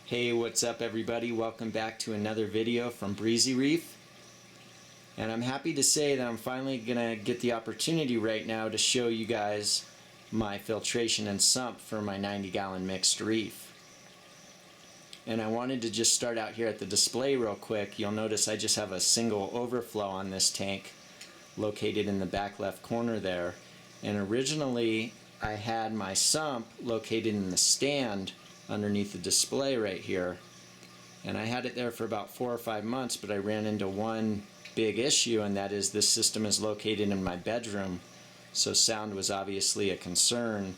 Hey, what's up everybody? Welcome back to another video from Breezy Reef. And I'm happy to say that I'm finally gonna get the opportunity right now to show you guys my filtration and sump for my 90-gallon mixed reef. And I wanted to just start out here at the display real quick. You'll notice I just have a single overflow on this tank located in the back left corner there. And originally I had my sump located in the stand underneath the display right here, and I had it there for about 4 or 5 months, but I ran into one big issue, and that is this system is located in my bedroom, so sound was obviously a concern.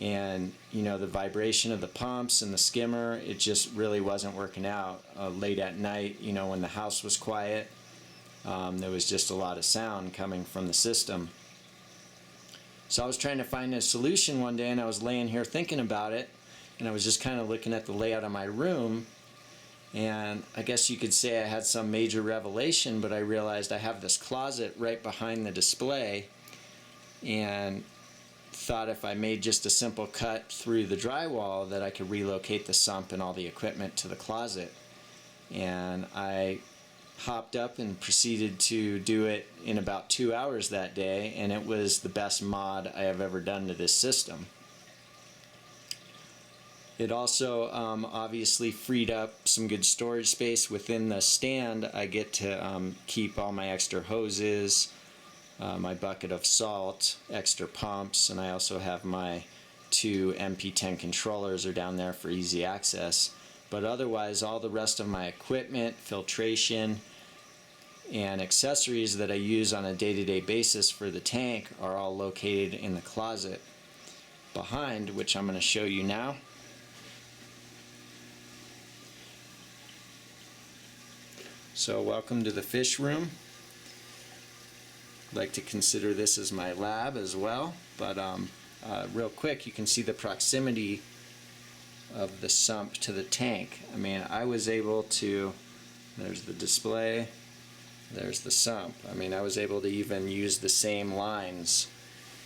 And you know, the vibration of the pumps and the skimmer, it just really wasn't working out. Late at night, you know, when the house was quiet, there was just a lot of sound coming from the system. So I was trying to find a solution one day, and I was laying here thinking about it, and I was just kind of looking at the layout of my room, and I guess you could say I had some major revelation, but I realized I have this closet right behind the display, and thought if I made just a simple cut through the drywall that I could relocate the sump and all the equipment to the closet. And I hopped up and proceeded to do it in about 2 hours that day, and it was the best mod I have ever done to this system. It also obviously freed up some good storage space within the stand. I get to keep all my extra hoses, my bucket of salt, extra pumps, and I also have my 2 MP10 controllers are down there for easy access. But otherwise, all the rest of my equipment, filtration, and accessories that I use on a day-to-day basis for the tank are all located in the closet behind, which I'm going to show you now. So welcome to the fish room. I'd like to consider this as my lab as well, but real quick, you can see the proximity of the sump to the tank. I mean, I was able to, there's the display, there's the sump. I mean, I was able to even use the same lines.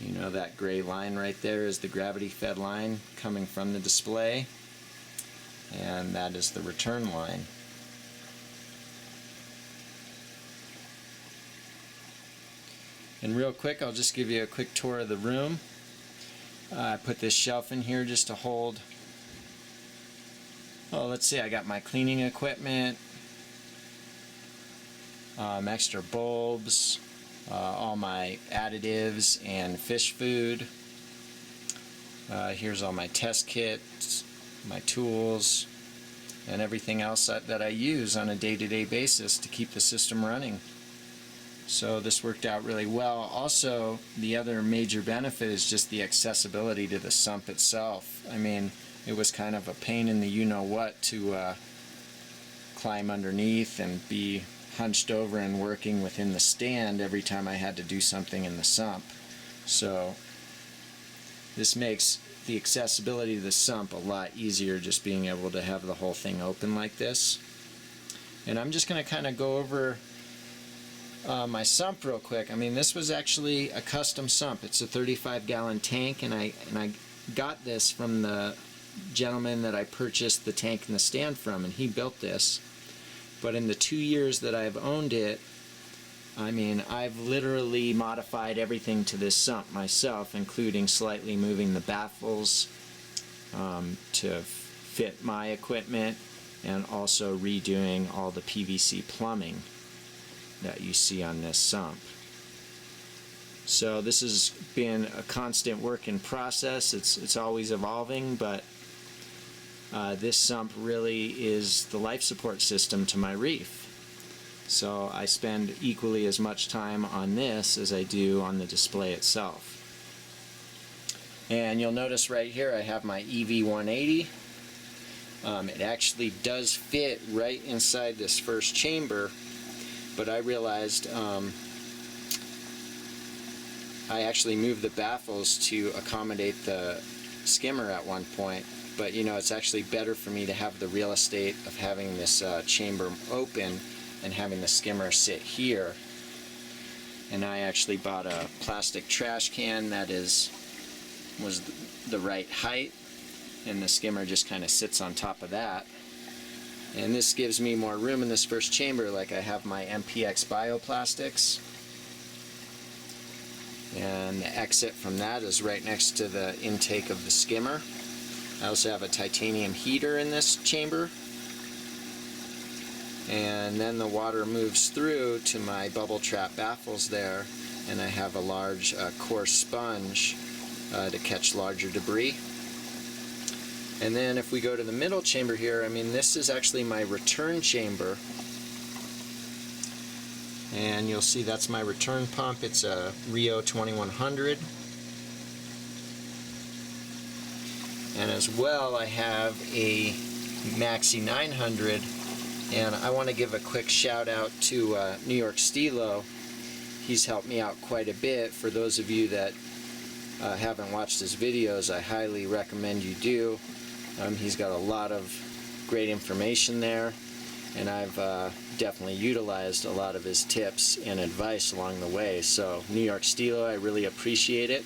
You know, that gray line right there is the gravity fed line coming from the display, and that is the return line. And real quick, I'll just give you a quick tour of the room. I put this shelf in here just to hold, oh, let's see, I got my cleaning equipment, extra bulbs, all my additives and fish food. Here's all my test kits, my tools, and everything else that I use on a day-to-day basis to keep the system running. So this worked out really well. Also, the other major benefit is just the accessibility to the sump itself. I mean, it was kind of a pain in the you-know-what to climb underneath and be hunched over and working within the stand every time I had to do something in the sump. So this makes the accessibility to the sump a lot easier, just being able to have the whole thing open like this. And I'm just going to kind of go over my sump real quick. I mean, this was actually a custom sump. It's a 35-gallon tank, and I got this from the gentleman that I purchased the tank and the stand from, and he built this. But in the 2 years that I've owned it, I mean, I've literally modified everything to this sump myself, including slightly moving the baffles to fit my equipment, and also redoing all the PVC plumbing that you see on this sump. So this has been a constant work in process. It's always evolving, but this sump really is the life support system to my reef. So I spend equally as much time on this as I do on the display itself. And you'll notice right here I have my EV-180. It actually does fit right inside this first chamber, but I realized I actually moved the baffles to accommodate the skimmer at one point, but you know, it's actually better for me to have the real estate of having this chamber open and having the skimmer sit here. And I actually bought a plastic trash can that was the right height, and the skimmer just kind of sits on top of that. And this gives me more room in this first chamber. Like I have my NPX Bio-plastics, and the exit from that is right next to the intake of the skimmer. I also have a titanium heater in this chamber, and then the water moves through to my bubble trap baffles there, and I have a large coarse sponge to catch larger debris. And then if we go to the middle chamber here, I mean, this is actually my return chamber, and you'll see that's my return pump. It's a Rio 2100, and as well I have a Maxi 900. And I want to give a quick shout out to New York Stilo. He's helped me out quite a bit. For those of you that haven't watched his videos, I highly recommend you do. He's got a lot of great information there, and I've definitely utilized a lot of his tips and advice along the way. So New York Stilo, I really appreciate it.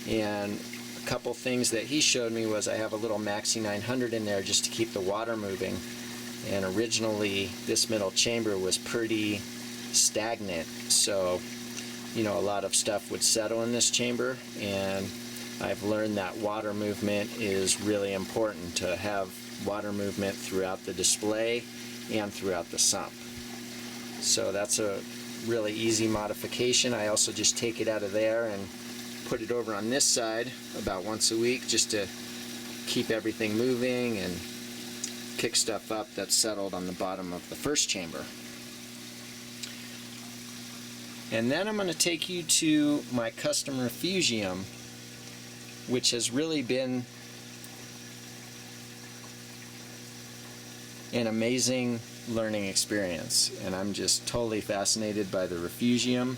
And a couple things that he showed me was I have a little Maxi 900 in there just to keep the water moving. And originally this middle chamber was pretty stagnant, so you know, a lot of stuff would settle in this chamber, and I've learned that water movement is really important, to have water movement throughout the display and throughout the sump. So that's a really easy modification. I also just take it out of there and put it over on this side about once a week, just to keep everything moving and kick stuff up that's settled on the bottom of the first chamber. And then I'm going to take you to my custom Refugium, which has really been an amazing learning experience, and I'm just totally fascinated by the Refugium.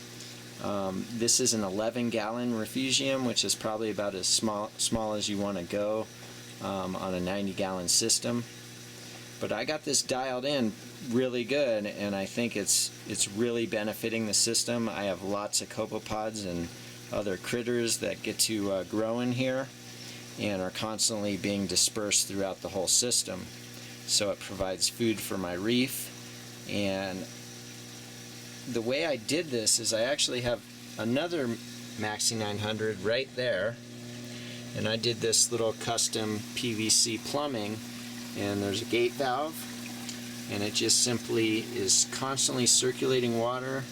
This is an 11-gallon Refugium, which is probably about as small as you want to go on a 90-gallon system. But I got this dialed in really good, and I think it's really benefiting the system. I have lots of copepods and other critters that get to grow in here and are constantly being dispersed throughout the whole system. So it provides food for my reef. And the way I did this is I actually have another Maxi 900 right there, and I did this little custom PVC plumbing, and there's a gate valve, and it just simply is constantly circulating water.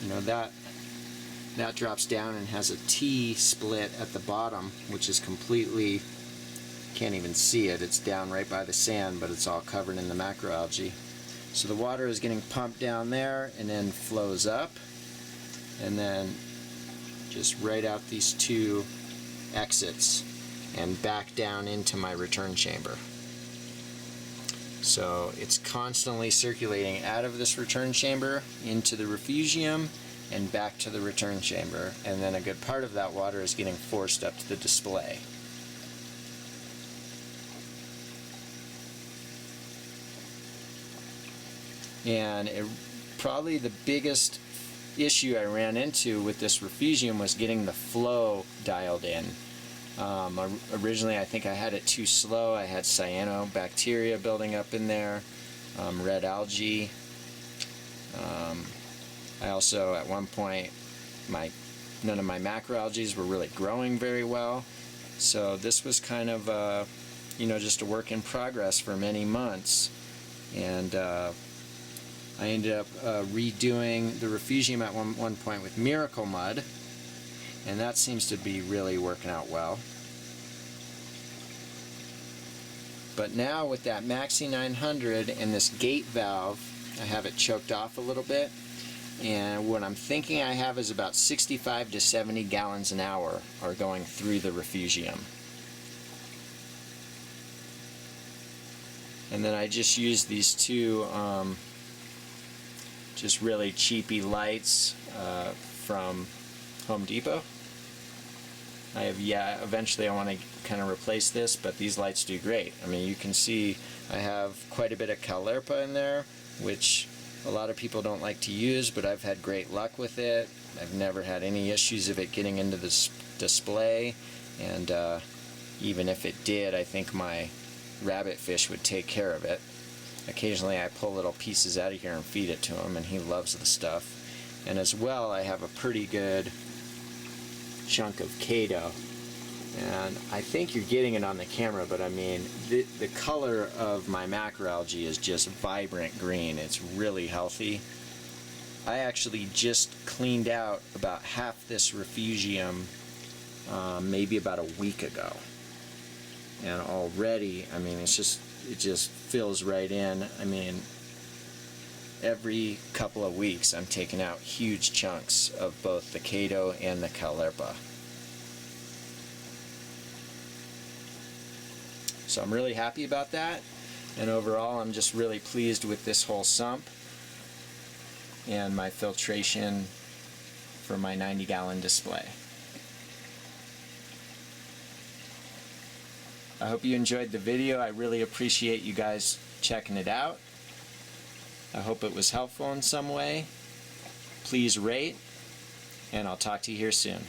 You know, that drops down and has a T split at the bottom, which is completely, can't even see it, it's down right by the sand, but it's all covered in the macroalgae. So the water is getting pumped down there and then flows up, and then just right out these two exits and back down into my return chamber. So it's constantly circulating out of this return chamber into the Refugium and back to the return chamber, and then a good part of that water is getting forced up to the display. And probably the biggest issue I ran into with this Refugium was getting the flow dialed in. Originally I think I had it too slow. I had cyanobacteria building up in there, red algae. I also, at one point, none of my macroalgae were really growing very well. So this was kind of, just a work in progress for many months. And I ended up redoing the Refugium at one point with Miracle Mud, and that seems to be really working out well. But now with that Maxi 900 and this gate valve, I have it choked off a little bit, and what I'm thinking I have is about 65 to 70 gallons an hour are going through the Refugium. And then I just use these two just really cheapy lights from Home Depot. Eventually I want to kind of replace this, but these lights do great. I mean, you can see I have quite a bit of Caulerpa in there, which a lot of people don't like to use, but I've had great luck with it. I've never had any issues of it getting into this display, and even if it did, I think my rabbit fish would take care of it. Occasionally I pull little pieces out of here and feed it to him, and he loves the stuff. And as well, I have a pretty good chunk of Kato. And I think you're getting it on the camera, but I mean, the color of my macroalgae is just vibrant green. It's really healthy. I actually just cleaned out about half this Refugium maybe about a week ago. And already, I mean, it just fills right in. I mean, every couple of weeks I'm taking out huge chunks of both the Kato and the Caulerpa. So I'm really happy about that, and overall I'm just really pleased with this whole sump and my filtration for my 90-gallon display. I hope you enjoyed the video. I really appreciate you guys checking it out. I hope it was helpful in some way. Please rate, and I'll talk to you here soon.